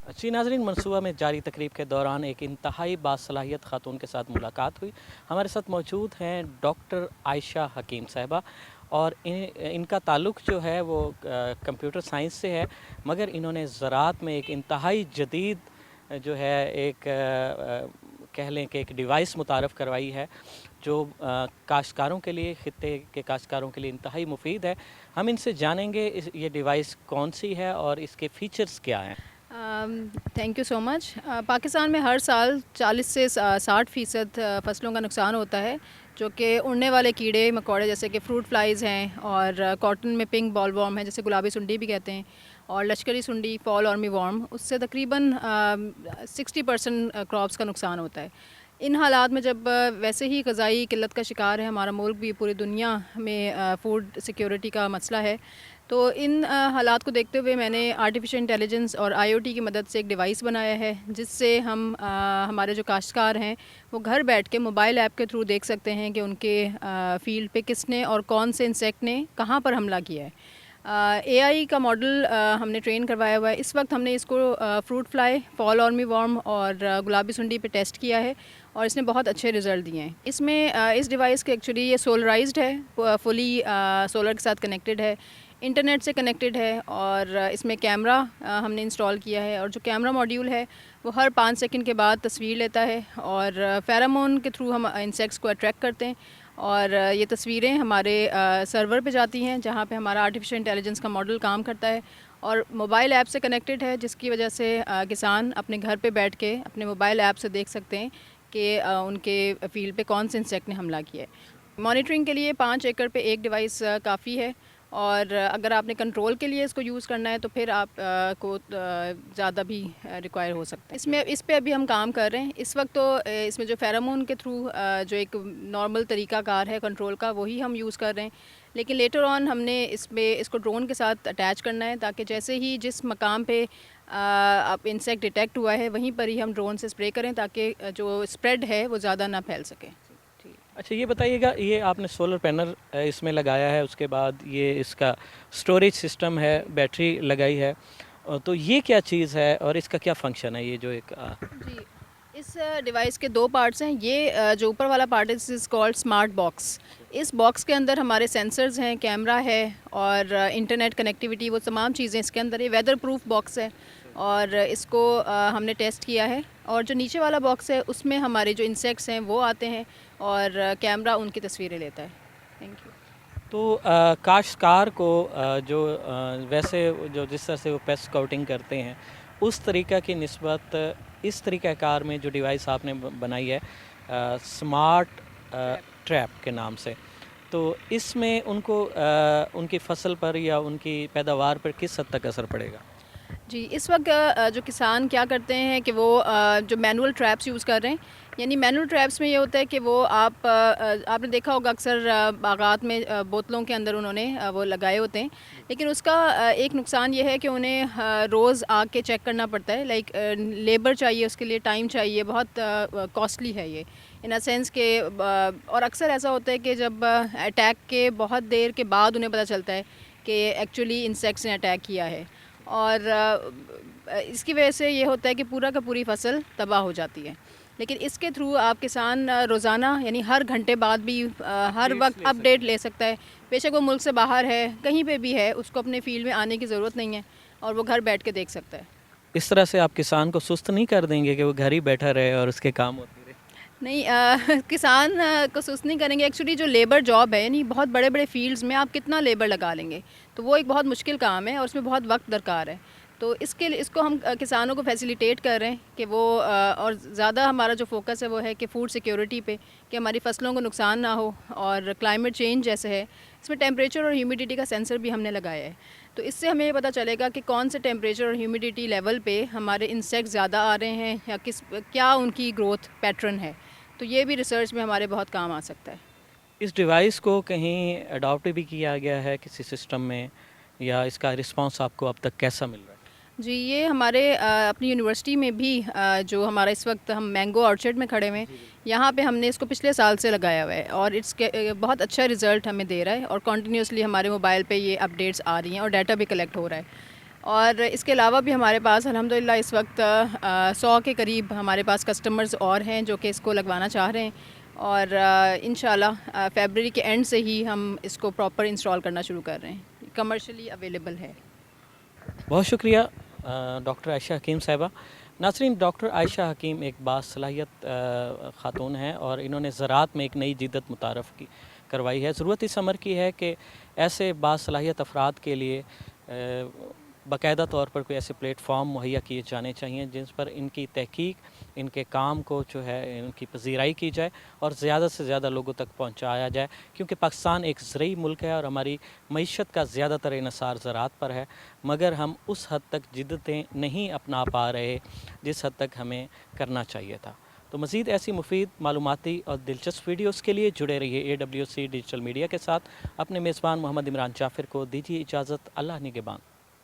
जी नाज़रीन, मनसूबा में जारी तकरीब के दौरान एक इंतहाई बासलाहियत ख़ातून के साथ मुलाकात हुई। हमारे साथ मौजूद हैं डॉक्टर आयशा हकीम साहिबा और इनका ताल्लुक़ जो है वो कंप्यूटर साइंस से है, मगर इन्होंने ज़राअत में एक इंतहाई जदीद जो है एक कह लें कि एक डिवाइस मुतारफ़ करवाई है जो काश्तकारों के लिए, ख़ित्ते के काश्तकारों के लिए इंतहाई मुफ़ीद है। हम इनसे जानेंगे ये डिवाइस कौन सी है और इसके फ़ीचर्स क्या हैं। Thank you so much. Pakistan में हर साल 40 से 60% फसलों का नुकसान होता है, जो कि उड़ने वाले कीड़े मकोड़े जैसे कि फ्रूट फ्लाइज़ हैं, और कॉटन में पिंक बॉलवॉर्म है जिसे गुलाबी सुंडी भी कहते हैं, और लश्करी सुंडी, फॉल आर्मी वॉर्म, उससे तकरीबन 60% क्रॉप्स का नुकसान होता है। इन हालात में जब वैसे ही ग़ज़ाई किल्लत का शिकार है हमारा मुल्क भी, पूरी दुनिया में फ़ूड सिक्योरिटी का मसला है, तो इन हालात को देखते हुए मैंने आर्टिफिशियल इंटेलिजेंस और आईओटी की मदद से एक डिवाइस बनाया है, जिससे हम हमारे जो काश्तकार हैं वो घर बैठ के मोबाइल ऐप के थ्रू देख सकते हैं कि उनके फ़ील्ड पे किसने और कौन से इंसेक्ट ने कहाँ पर हमला किया है। एआई का मॉडल हमने ट्रेन करवाया हुआ है। इस वक्त हमने इसको fruit fly, fall army warm और गुलाबी सुंडी पे टेस्ट किया है, और इसने बहुत अच्छे रिज़ल्ट दिए हैं। इसमें इस डिवाइस के एक्चुअली ये सोलराइज्ड है, फुली सोलर के साथ कनेक्टेड है, इंटरनेट से कनेक्टेड है, और इसमें कैमरा हमने इंस्टॉल किया है, और जो कैमरा मॉड्यूल है वो हर 5 सेकंड के बाद तस्वीर लेता है, और फेरामोन के थ्रू हम इंसेक्ट्स को अट्रैक्ट करते हैं, और ये तस्वीरें हमारे सर्वर पे जाती हैं जहाँ पे हमारा आर्टिफिशियल इंटेलिजेंस का मॉडल काम करता है, और मोबाइल ऐप से कनेक्टेड है, जिसकी वजह से किसान अपने घर पे बैठ के अपने मोबाइल ऐप से देख सकते हैं कि उनके फ़ील्ड पे कौन से इंसेक्ट ने हमला किया है। मॉनिटरिंग के लिए 5 एकड़ पे एक डिवाइस काफ़ी है, और अगर आपने कंट्रोल के लिए इसको यूज़ करना है तो फिर आप को ज़्यादा भी रिक्वायर हो सकता है। इस पे अभी हम काम कर रहे हैं इस वक्त, तो इसमें जो फेरोमोन के थ्रू जो एक नॉर्मल तरीक़ाकार है कंट्रोल का, वही हम यूज़ कर रहे हैं, लेकिन लेटर ऑन हमने इसको ड्रोन के साथ अटैच करना है, ताकि जैसे ही जिस मकाम पे आप इंसेक्ट डिटेक्ट हुआ है वहीं पर ही हम ड्रोन से स्प्रे करें, ताकि जो स्प्रेड है वो ज़्यादा ना फैल सके। अच्छा, ये बताइएगा, ये आपने सोलर पैनल इसमें लगाया है, उसके बाद ये इसका स्टोरेज सिस्टम है, बैटरी लगाई है, तो ये क्या चीज़ है और इसका क्या फंक्शन है, ये जो एक जी, इस डिवाइस के 2 पार्ट्स हैं। ये जो ऊपर वाला पार्ट है, this is called smart box. इस बॉक्स के अंदर हमारे सेंसर्स हैं, कैमरा है, और इंटरनेट कनेक्टिविटी, वो तमाम चीज़ें इसके अंदर। ये वेदर प्रूफ बॉक्स है, और इसको हमने टेस्ट किया है। और जो नीचे वाला बॉक्स है उसमें हमारे जो इंसेक्ट्स हैं वो आते हैं, और कैमरा उनकी तस्वीरें लेता है। Thank you. तो काश्तकार को जो वैसे जो जिस तरह से वो पेस्ट स्काउटिंग करते हैं, उस तरीक़ा की निस्बत इस तरीक़ाकार में जो डिवाइस आपने बनाई है स्मार्ट ट्रैप के नाम से, तो इसमें उनको उनकी फ़सल पर या उनकी पैदावार पर किस हद तक असर पड़ेगा? जी, इस वक्त जो किसान क्या करते हैं कि वो जो मैनुअल ट्रैप्स यूज़ कर रहे हैं, यानी मैनुअल ट्रैप्स में ये होता है कि वो आपने देखा होगा अक्सर बागात में बोतलों के अंदर उन्होंने वो लगाए होते हैं, लेकिन उसका एक नुकसान ये है कि उन्हें रोज़ आके चेक करना पड़ता है, लाइक लेबर चाहिए उसके लिए, टाइम चाहिए, बहुत कॉस्टली है ये इन अ सेंस के। और अक्सर ऐसा होता है कि जब अटैक के बहुत देर के बाद उन्हें पता चलता है कि एक्चुअली इंसेक्ट्स ने अटैक किया है, और इसकी वजह से ये होता है कि पूरा का पूरी फसल तबाह हो जाती है। लेकिन इसके थ्रू आप किसान रोज़ाना यानी हर घंटे बाद भी हर वक्त अपडेट ले सकता है। बेशक वो मुल्क से बाहर है, कहीं पे भी है, उसको अपने फील्ड में आने की ज़रूरत नहीं है, और वो घर बैठ के देख सकता है। इस तरह से आप किसान को सुस्त नहीं कर देंगे कि वो घर ही बैठा रहे और उसके काम होते रहे? नहीं, किसान को सुस्त नहीं करेंगे। एक्चुअली जो लेबर जॉब है, यानी बहुत बड़े बड़े फील्ड्स में आप कितना लेबर लगा लेंगे, तो वो एक बहुत मुश्किल काम है और उसमें बहुत वक्त दरकार है। तो इसके लिए इसको हम किसानों को फैसिलिटेट कर रहे हैं कि वो और ज़्यादा हमारा जो फोकस है वो है कि फ़ूड सिक्योरिटी पे, कि हमारी फसलों को नुकसान ना हो। और क्लाइमेट चेंज जैसे है, इसमें टेम्परेचर और ह्यूमिडिटी का सेंसर भी हमने लगाया है, तो इससे हमें ये पता चलेगा कि कौन से टेम्परेचर और ह्यूमिडिटी लेवल पे हमारे इंसेक्ट ज़्यादा आ रहे हैं, या क्या उनकी ग्रोथ पैटर्न है। तो ये भी रिसर्च में हमारे बहुत काम आ सकता है। इस डिवाइस को कहीं अडॉप्ट भी किया गया है किसी सिस्टम में, या इसका रिस्पांस आपको अब तक कैसा मिल रहा है? जी, ये हमारे अपनी यूनिवर्सिटी में भी जो हमारा इस वक्त हम मैंगो ऑर्चर्ड में खड़े हुए हैं, यहाँ पे हमने इसको पिछले साल से लगाया हुआ है, और बहुत अच्छा रिज़ल्ट हमें दे रहा है, और कॉन्टीन्यूसली हमारे मोबाइल पे ये अपडेट्स आ रही हैं और डाटा भी कलेक्ट हो रहा है। और इसके अलावा भी हमारे पास अल्हम्दुलिल्लाह इस वक्त 100 के करीब हमारे पास कस्टमर्स और हैं जो कि इसको लगवाना चाह रहे हैं, और इंशाल्लाह फरवरी के एंड से ही हम इसको प्रॉपर इंस्टॉल करना शुरू कर रहे हैं। कमर्शियली अवेलेबल है। बहुत शुक्रिया डॉक्टर आयशा हकीम साहिबा। नाज़रीन, डॉक्टर आयशा हकीम एक बासलाहियत ख़ातून हैं और इन्होंने ज़राअत में एक नई जिद्दत मुतारफ़ की करवाई है। ज़रूरत इस अमर की है कि ऐसे बासलाहियत अफराद के लिए बाकायदा तौर पर कोई ऐसे प्लेटफॉर्म मुहैया किए जाने चाहिए जिस पर इनकी तहकीक, इनके काम को जो है इनकी पजीराई की जाए और ज़्यादा से ज़्यादा लोगों तक पहुँचाया जाए, क्योंकि पाकिस्तान एक ज़रई मुल्क है और हमारी मईशत का ज़्यादातर इन्हसार ज़राअत पर है, मगर हम उस हद तक जिद्दतें नहीं अपना पा रहे जिस हद तक हमें करना चाहिए था। तो मज़ीद ऐसी मुफीद, मालूमाती और दिलचस्प वीडियोज़ के लिए जुड़े रहिए AWC डिजिटल मीडिया के साथ। अपने मेज़बान मोहम्मद इमरान जाफ़िर को दीजिए इजाज़त। अल्लाह निगहबान।